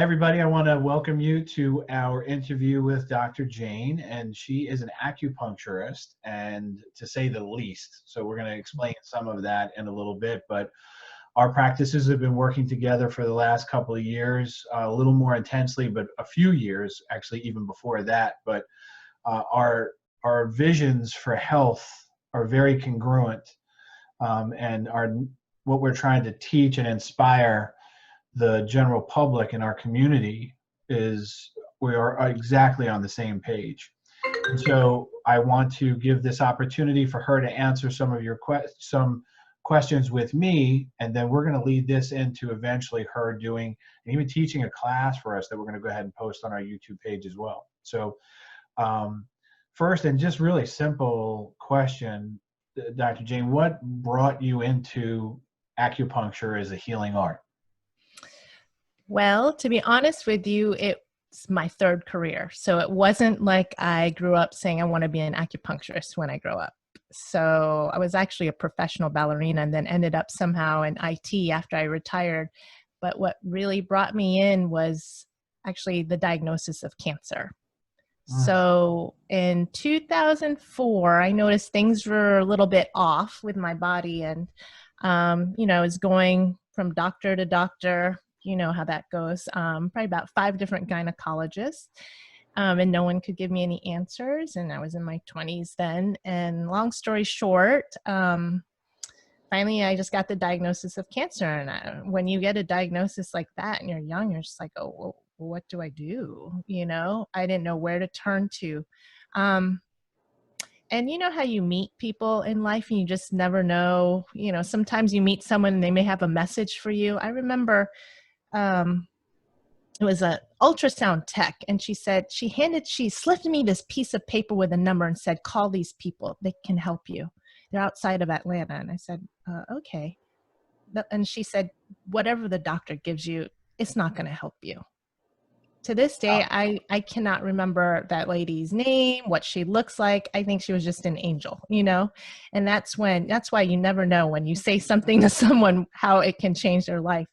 everybody. I want to welcome you to our interview with Dr. Jayne, and she is an acupuncturist, and to say the least. So we're going to explain some of that in a little bit, but our practices have been working together for the last couple of years, a little more intensely, but a few years, actually, even before that. But our visions for health are very congruent, and what we're trying to teach and inspire the general public in our community is we are exactly on the same page. And so I want to give this opportunity for her to answer some of your questions with me, and then we're going to lead this into eventually her doing and even teaching a class for us that we're going to go ahead and post on our YouTube page as well. So first, and just really simple question, Dr. Jayne, what brought you into acupuncture as a healing art? Well, to be honest with you, it's my third career. So it wasn't like I grew up saying I want to be an acupuncturist when I grow up. So I was actually a professional ballerina and then ended up somehow in IT after I retired. But what really brought me in was actually the diagnosis of cancer. So in 2004, I noticed things were a little bit off with my body, and I was going from doctor to doctor. You know how that goes. Probably about 5 different gynecologists, and no one could give me any answers. And I was in my 20s then. And long story short, finally, I just got the diagnosis of cancer. And when you get a diagnosis like that and you're young, you're just like, oh, well, what do I do? I didn't know where to turn to. And you know how you meet people in life and you just never know, sometimes you meet someone and they may have a message for you. I remember it was an ultrasound tech, and she slipped me this piece of paper with a number and said, call these people, they can help you. They're outside of Atlanta. And I said, okay. And she said, whatever the doctor gives you, it's not going to help you. To this day, I cannot remember that lady's name, what she looks like. I think she was just an angel, and that's why you never know when you say something to someone, how it can change their life.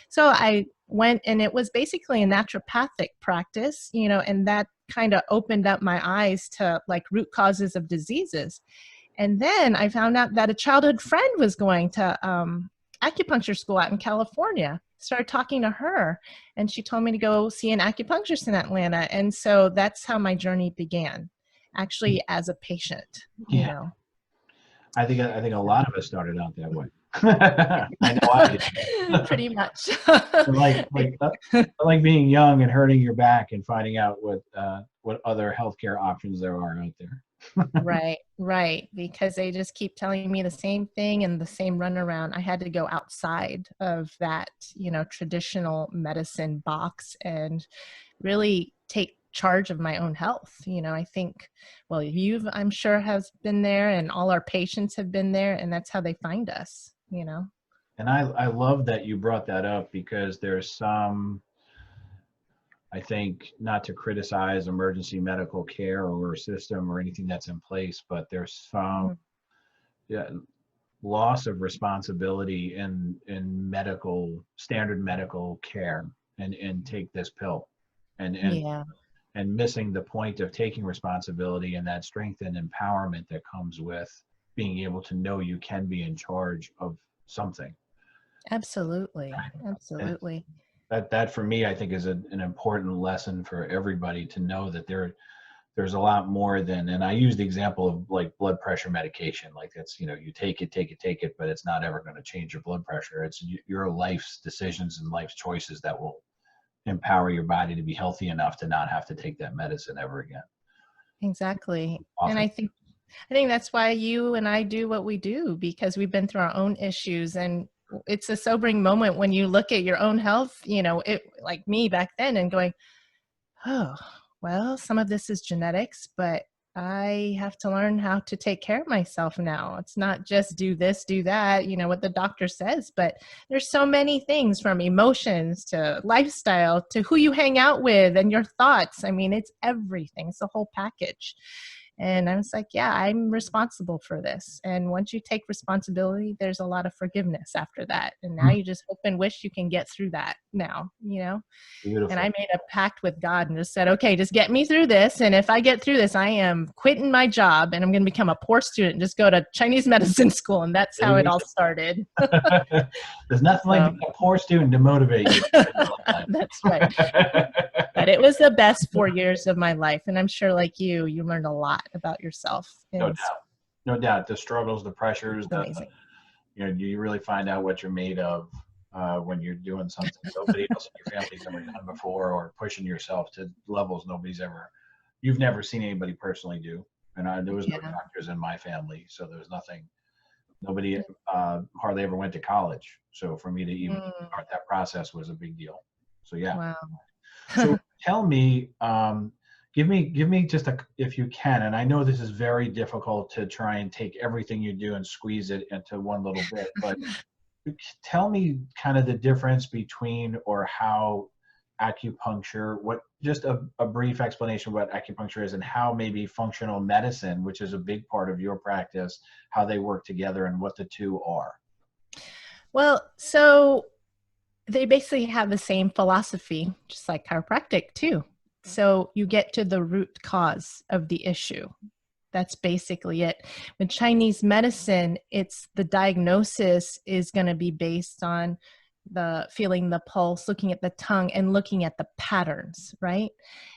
So I went, and it was basically a naturopathic practice, and that kind of opened up my eyes to like root causes of diseases. And then I found out that a childhood friend was going to acupuncture school out in California. Started talking to her, and she told me to go see an acupuncturist in Atlanta. And so that's how my journey began, actually, as a patient. I think a lot of us started out that way. I know I did. Pretty much. like being young and hurting your back and finding out what other healthcare options there are out there. Right. Because they just keep telling me the same thing and the same runaround. I had to go outside of that, traditional medicine box and really take charge of my own health. I think, well, I'm sure has been there, and all our patients have been there, and that's how they find us, And I love that you brought that up, because there's some, I think, not to criticize emergency medical care or system or anything that's in place, but there's some loss of responsibility in standard medical care, and take this pill, and missing the point of taking responsibility and that strength and empowerment that comes with being able to know you can be in charge of something. Absolutely. That for me, I think, is an important lesson for everybody to know, that there's a lot more than, and I use the example of like blood pressure medication, like that's, you take it, but it's not ever going to change your blood pressure. It's your life's decisions and life's choices that will empower your body to be healthy enough to not have to take that medicine ever again. Exactly. Awesome. And I think that's why you and I do what we do, because we've been through our own issues, and it's a sobering moment when you look at your own health, like me back then, and going, oh, well, some of this is genetics, but I have to learn how to take care of myself now. It's not just do this, do that, what the doctor says, but there's so many things, from emotions to lifestyle to who you hang out with and your thoughts. I mean, it's everything. It's the whole package. And I was like, yeah, I'm responsible for this. And once you take responsibility, there's a lot of forgiveness after that. And now Mm, you just hope and wish you can get through that now, you know? And I beautiful. made a pact with God and just said, okay, just get me through this. And if I get through this, I am quitting my job and I'm going to become a poor student and just go to Chinese medicine school. And that's There how it you all started. go. There's nothing like So being a poor student to motivate you. that's right. But it was the best 4 years of my life. And I'm sure, like you learned a lot about yourself. No And doubt. No doubt. The struggles, the pressures, it's amazing. you really find out what you're made of when you're doing something nobody else in your family's ever done before, or pushing yourself to levels you've never seen anybody personally do. And there was no Yeah. doctors in my family, so there was nobody hardly ever went to college. So for me to even Mm, start that process was a big deal. So yeah. wow. So tell me, give me just if you can, and I know this is very difficult to try and take everything you do and squeeze it into one little bit, but tell me kind of the difference between or how acupuncture, what just a brief explanation of what acupuncture is and how maybe functional medicine, which is a big part of your practice, how they work together and what the two are. Well, so they basically have the same philosophy, just like chiropractic, too. So you get to the root cause of the issue. That's basically it. With Chinese medicine, it's the diagnosis is going to be based on the feeling the pulse, looking at the tongue, and looking at the patterns, right?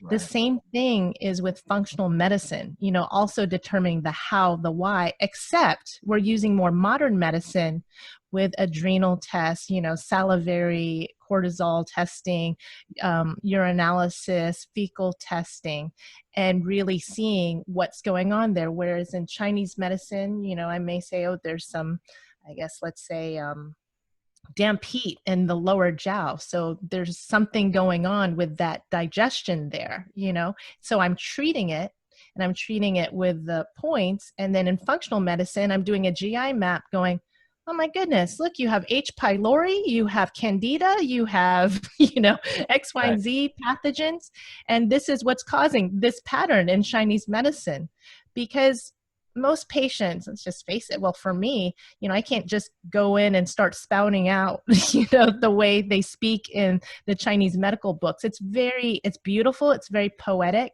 The Right. same thing is with functional medicine, also determining the how, the why, except we're using more modern medicine with adrenal tests, salivary cortisol testing, urinalysis, fecal testing, and really seeing what's going on there. Whereas in Chinese medicine, I may say, oh, there's some, I guess, let's say, damp heat in the lower jiao. So there's something going on with that digestion there. So I'm treating it, and I'm treating it with the points. And then in functional medicine, I'm doing a GI map going, oh my goodness, look, you have H. pylori, you have candida, you have, X, Y, Right. and Z pathogens. And this is what's causing this pattern in Chinese medicine. Because most patients, let's just face it, well, for me, I can't just go in and start spouting out, the way they speak in the Chinese medical books. It's beautiful. It's very poetic,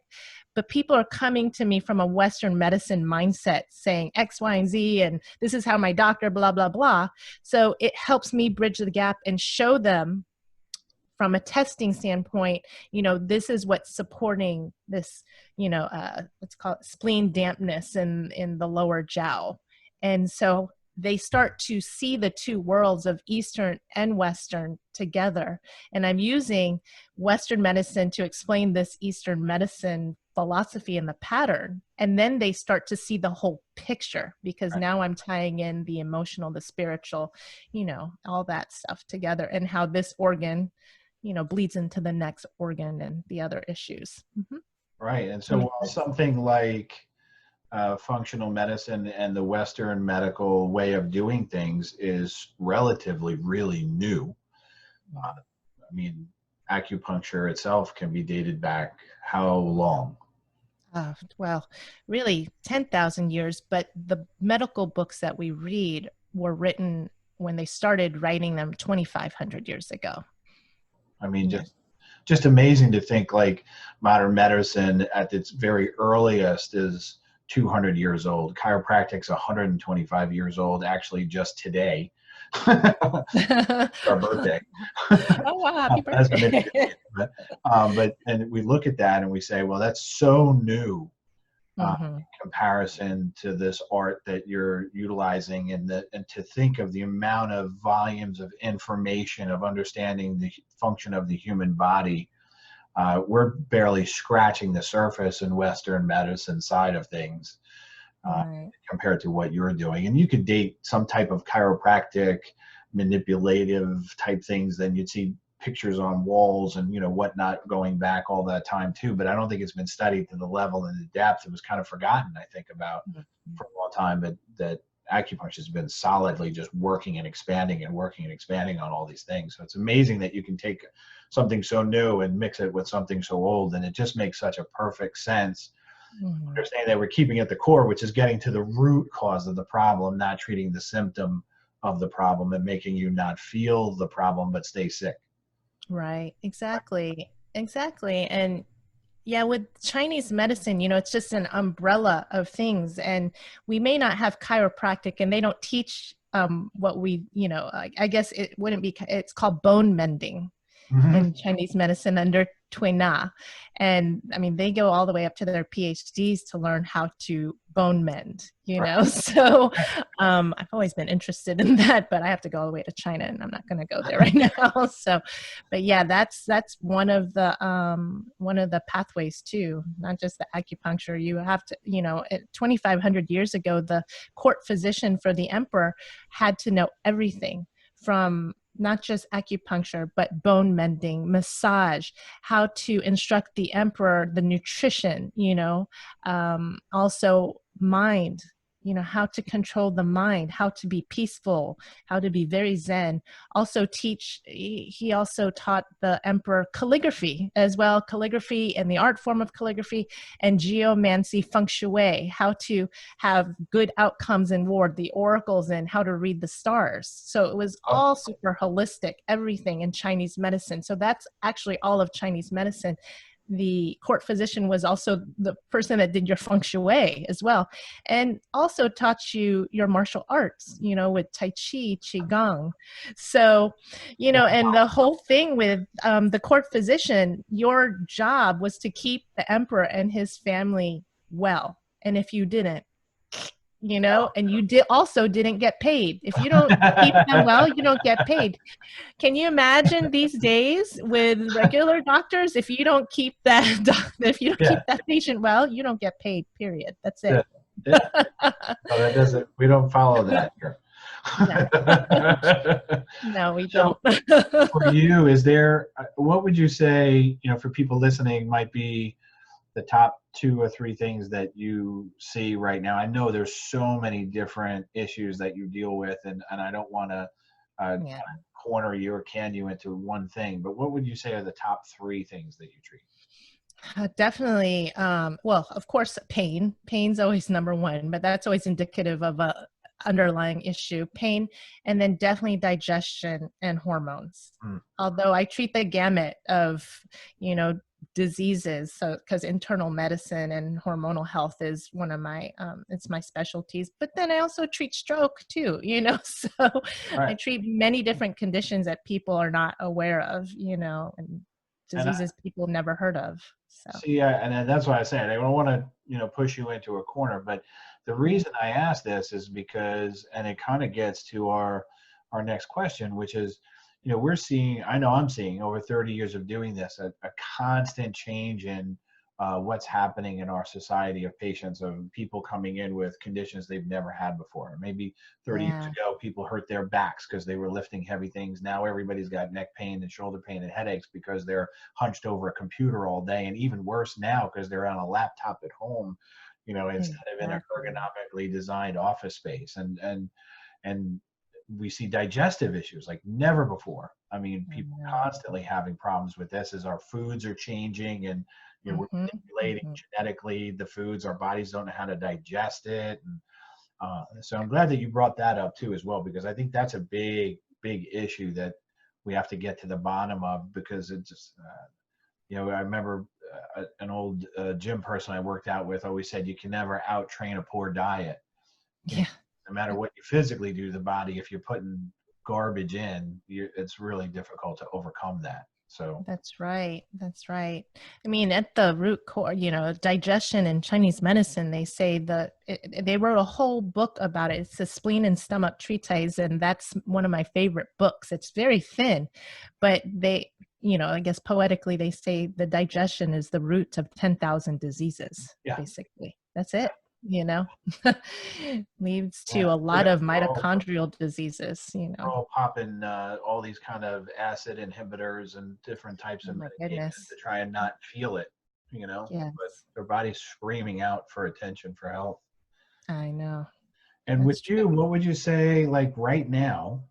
but people are coming to me from a Western medicine mindset saying X, Y, and Z, and this is how my doctor, blah, blah, blah. So it helps me bridge the gap and show them from a testing standpoint, this is what's supporting this, let's call it spleen dampness in the lower jiao. And so they start to see the two worlds of Eastern and Western together. And I'm using Western medicine to explain this Eastern medicine philosophy and the pattern. And then they start to see the whole picture, because now I'm tying in the emotional, the spiritual, all that stuff together, and how this organ bleeds into the next organ and the other issues. Mm-hmm. Right. And so while something like functional medicine and the Western medical way of doing things is relatively really new, I mean, acupuncture itself can be dated back how long? Well, really 10,000 years, but the medical books that we read were written when they started writing them 2,500 years ago. I mean, Yeah. just amazing to think like modern medicine at its very earliest is 200 years old. Chiropractic's 125 years old, actually just today. Our birthday. Oh, wow, happy That's been birthday. but and we look at that and we say, well, that's so new Mm-hmm. in comparison to this art that you're utilizing, and to think of the amount of volumes of information of understanding the function of the human body. We're barely scratching the surface in Western medicine side of things Right. compared to what you're doing. And you could date some type of chiropractic manipulative type things, then you'd see pictures on walls and whatnot going back all that time too. But I don't think it's been studied to the level and the depth. It was kind of forgotten, I think, about Mm-hmm. for a long time. But that acupuncture has been solidly just working and expanding on all these things. So it's amazing that you can take something so new and mix it with something so old, and it just makes such a perfect sense Mhm. They're saying that we're keeping at the core, which is getting to the root cause of the problem, not treating the symptom of the problem and making you not feel the problem but stay sick. Right. Exactly. Exactly. And yeah, with Chinese medicine, it's just an umbrella of things. And we may not have chiropractic, and they don't teach what we, I guess it wouldn't be, it's called bone mending Hmm. in Chinese medicine under Tui Na. And I mean, they go all the way up to their PhDs to learn how to bone mend, Right. So I've always been interested in that, but I have to go all the way to China, and I'm not going to go there right now. So, but yeah, that's one of the pathways too, not just the acupuncture. You have to, 2,500 years ago, the court physician for the emperor had to know everything from not just acupuncture, but bone mending, massage, how to instruct the emperor, the nutrition, also mind, how to control the mind, how to be peaceful, how to be very zen. Also he also taught the emperor calligraphy as well, calligraphy and the art form of calligraphy, and geomancy, feng shui, how to have good outcomes in war, the oracles, and how to read the stars. So it was Oh, all super holistic, everything in Chinese medicine. So that's actually all of Chinese medicine. The court physician was also the person that did your feng shui as well, and also taught you your martial arts, with Tai Chi, Qigong. So, and the whole thing with the court physician, your job was to keep the emperor and his family well. And if you didn't, and you didn't get paid. If you don't keep them well, you don't get paid. Can you imagine these days with regular doctors? If you don't keep if you don't yeah. keep that patient well, you don't get paid. Period. That's it. Yeah. Yeah. No, that doesn't. We don't follow that here. No, no, we So don't. for you, is there? What would you say? For people listening, might be the top 2 or 3 things that you see right now? I know there's so many different issues that you deal with, and I don't want to Yeah. corner you or can you into one thing, but what would you say are the top 3 things that you treat? Definitely. Well, of course, pain. Pain's always number one, but that's always indicative of a underlying issue. Pain, and then definitely digestion and hormones. Mm. Although I treat the gamut of, diseases, so because internal medicine and hormonal health is one of my it's my specialties. But then I also treat stroke too. So I Right. treat many different conditions that people are not aware of. And And diseases people never heard of. So See, and that's why I said I don't want to, push you into a corner. But the reason I ask this is because, and it kind of gets to our next question, which is, we're seeing. I know I'm seeing over 30 years of doing this a constant change in what's happening in our society of patients, of people coming in with conditions they've never had before. Maybe 30 years yeah, ago, people hurt their backs because they were lifting heavy things. Now everybody's got neck pain and shoulder pain and headaches because they're hunched over a computer all day, and even worse now because they're on a laptop at home, instead of in an exactly. ergonomically designed office space. And we see digestive issues like never before. I mean, I people know. constantly having problems with this as our foods are changing, and we're Mm-hmm, manipulating mm-hmm. genetically the foods. Our bodies don't know how to digest it. And so I'm glad that you brought that up too as well, because I think that's a big issue that we have to get to the bottom of, because it just I remember an old gym person I worked out with always said you can never out train a poor diet. you know, Yeah, no matter what you physically do to the body, if you're putting garbage in, it's really difficult to overcome that. So that's right. That's right. I mean, at the root core, digestion in Chinese medicine, they say they wrote a whole book about it. It's the Spleen and Stomach Treatise, and that's one of my favorite books. It's very thin, but I guess poetically, they say the digestion is the root of 10,000 diseases, yeah, basically. That's it, you know, leads to yeah, a we're, lot of we're all mitochondrial diseases. we're all popping all these kind of acid inhibitors and different types Oh of my medications to goodness. try and not feel it, but Yes, their body's screaming out for attention, for help. I know. And with That's true. you, what would you say, like right now,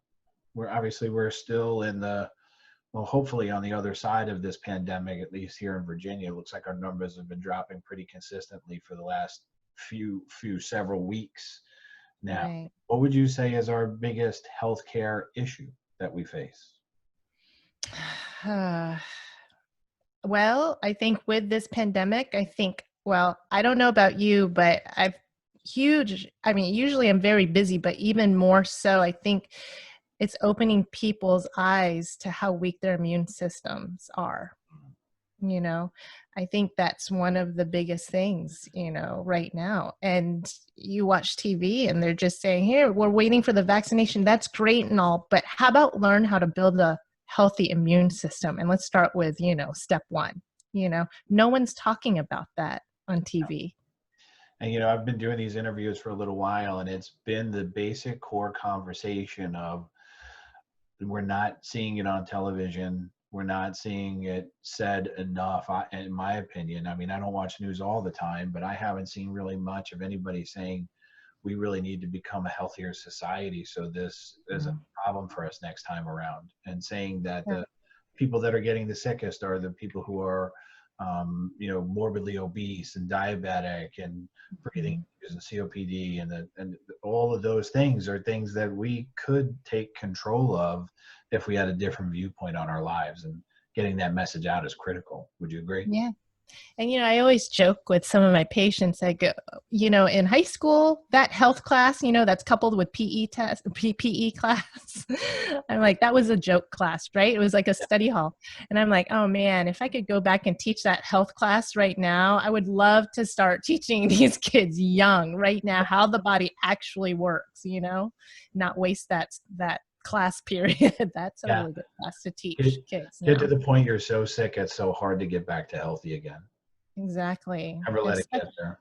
we're still in the well, hopefully on the other side of this pandemic, at least here in Virginia, it looks like our numbers have been dropping pretty consistently for the last several weeks now. Right. What would you say is our biggest healthcare issue that we face? Well, I think with this pandemic, well, I don't know about you, but I mean, usually I'm very busy, but even more so, I think it's opening people's eyes to how weak their immune systems are. You know, I think that's one of the biggest things, right now. And you watch TV and they're just saying, here, we're waiting for the vaccination. That's great and all, but how about learn how to build a healthy immune system? And let's start with, step one. No one's talking about that on TV. And I've been doing these interviews for a little while, and it's been the basic core conversation of, we're not seeing it on television. We're not seeing it said enough, in my opinion. I mean, I don't watch news all the time, but I haven't seen really much of anybody saying we really need to become a healthier society, so this is a problem for us next time around. And saying that Yeah. the people that are getting the sickest are the people who are, morbidly obese and diabetic and breathing issues and COPD, and all of those things are things that we could take control of if we had a different viewpoint on our lives. And getting that message out is critical. Would you agree? Yeah. And, I always joke with some of my patients, I go, in high school, that health class, that's coupled with PE class. I'm like, that was a joke class, right? It was like a study hall. And I'm like, oh man, if I could go back and teach that health class right now, I would love to start teaching these kids young right now, how the body actually works, not waste that class period. That's a Yeah. really good class to teach kids Get to now. the point you're so sick, it's so hard to get back to healthy again. Exactly. Never let it get there.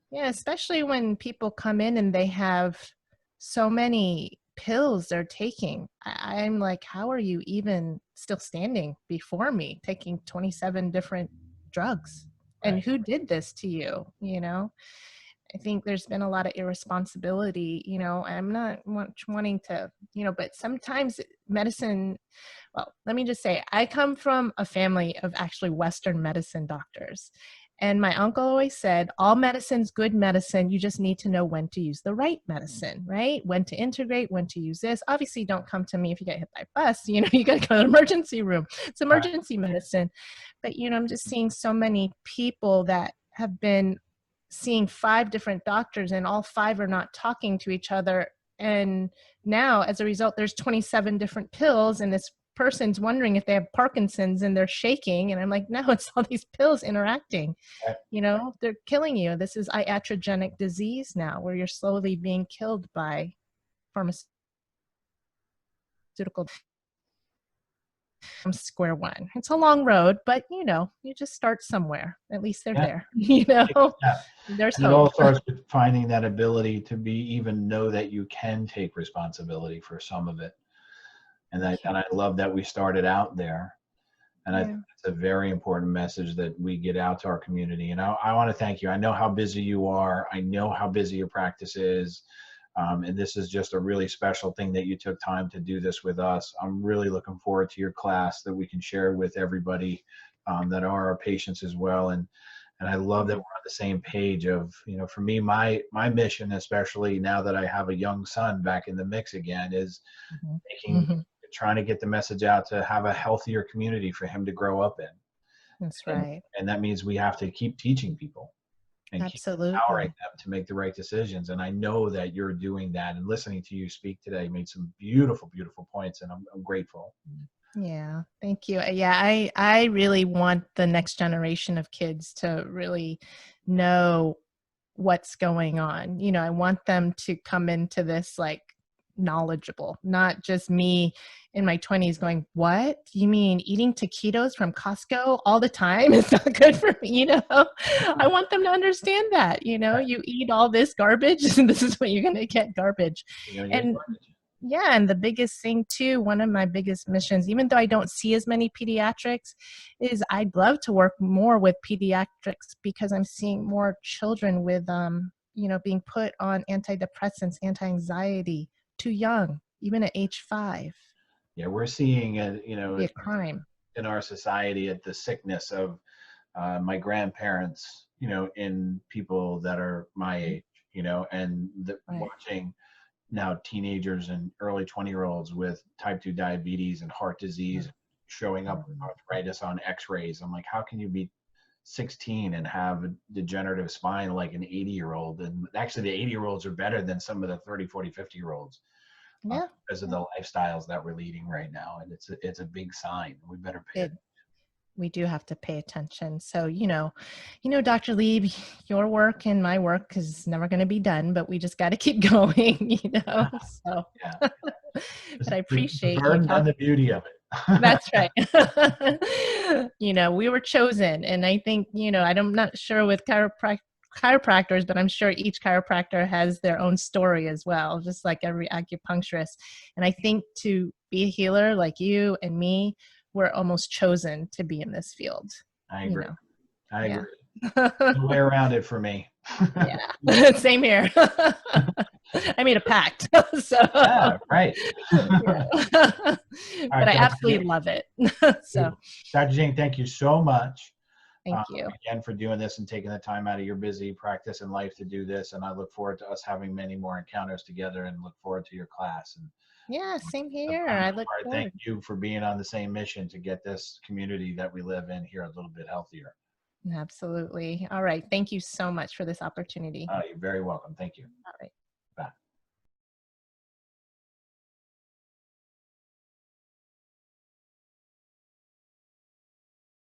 Yeah, especially when people come in and they have so many pills they're taking. I'm like, how are you even still standing before me taking 27 different drugs? And Right. who did this to you? I think there's been a lot of irresponsibility. I'm not much wanting to, but sometimes medicine, well, let me just say, I come from a family of actually Western medicine doctors. And my uncle always said, all medicine's good medicine. You just need to know when to use the right medicine, right? When to integrate, when to use this. Obviously, don't come to me if you get hit by a bus. You got to go to the emergency room. It's Right. emergency medicine. But, I'm just seeing so many people that have been seeing 5 different doctors and all 5 are not talking to each other. And now, as a result, there's 27 different pills and this person's wondering if they have Parkinson's and they're shaking. And I'm like, no, it's all these pills interacting. Right. They're killing you. This is iatrogenic disease now, where you're slowly being killed by pharmaceutical from square one. It's a long road, but you just start somewhere. At least they're Yeah. there. Yeah. There's And it all hope. starts with finding that ability to even know that you can take responsibility for some of it. And I love that we started out there. And I think it's a very important message that we get out to our community. And I want to thank you. I know how busy you are. I know how busy your practice is. And this is just a really special thing that you took time to do this with us. I'm really looking forward to your class that we can share with everybody that are our patients as well. And I love that we're on the same page of, for me, my mission, especially now that I have a young son back in the mix again, is trying to get the message out to have a healthier community for him to grow up in. That's right. And that means we have to keep teaching people and keep empowering Absolutely. them to make the right decisions. And I know that you're doing that, and listening to you speak today made some beautiful, beautiful points, and I'm grateful. Yeah, thank you. Yeah, I really want the next generation of kids to really know what's going on. I want them to come into this like knowledgeable, not just me in my 20s going, what? You mean eating taquitos from Costco all the time is not good for me? I want them to understand that, you eat all this garbage and this is what you're going to get, garbage. You're gonna get And garbage. yeah, and the biggest thing too, one of my biggest missions, even though I don't see as many pediatrics, is I'd love to work more with pediatrics because I'm seeing more children with, being put on antidepressants, anti-anxiety, too young, even at age 5. Yeah, we're seeing it, It'd be a crime. in our society at the sickness of my grandparents, in people that are my age, and Right. watching now teenagers and early 20-year-olds with type 2 diabetes and heart disease showing up with Mhm. arthritis on x-rays. I'm like, how can you be 16 and have a degenerative spine like an 80-year-old? And actually the 80-year-olds are better than some of the 30, 40, 50-year-olds Yeah. because of the lifestyles that we're leading right now. And it's a big sign. We better pay It, it. we do have to pay attention. So, Dr. Lieb, your work and my work is never going to be done, but we just got to keep going. So, Yeah. but I The appreciate you burden and the talking. beauty of it. That's right. We were chosen. And I think, I'm not sure with chiropractors, but I'm sure each chiropractor has their own story as well, just like every acupuncturist. And I think to be a healer like you and me, we're almost chosen to be in this field, I you agree. know. I Yeah. agree. No way around it for me. Yeah. Same here. I made a pact. So Yeah, right. yeah. All But right, I Dr. absolutely Jane. love it. So Dr. Jane, thank you so much thank you. again for doing this and taking the time out of your busy practice and life to do this. And I look forward to us having many more encounters together and look forward to your class. And Yeah, same the here. I proudest look part, thank forward. you for being on the same mission to get this community that we live in here a little bit healthier. Absolutely. All right. Thank you so much for this opportunity. You're very welcome. Thank you. All right. Bye.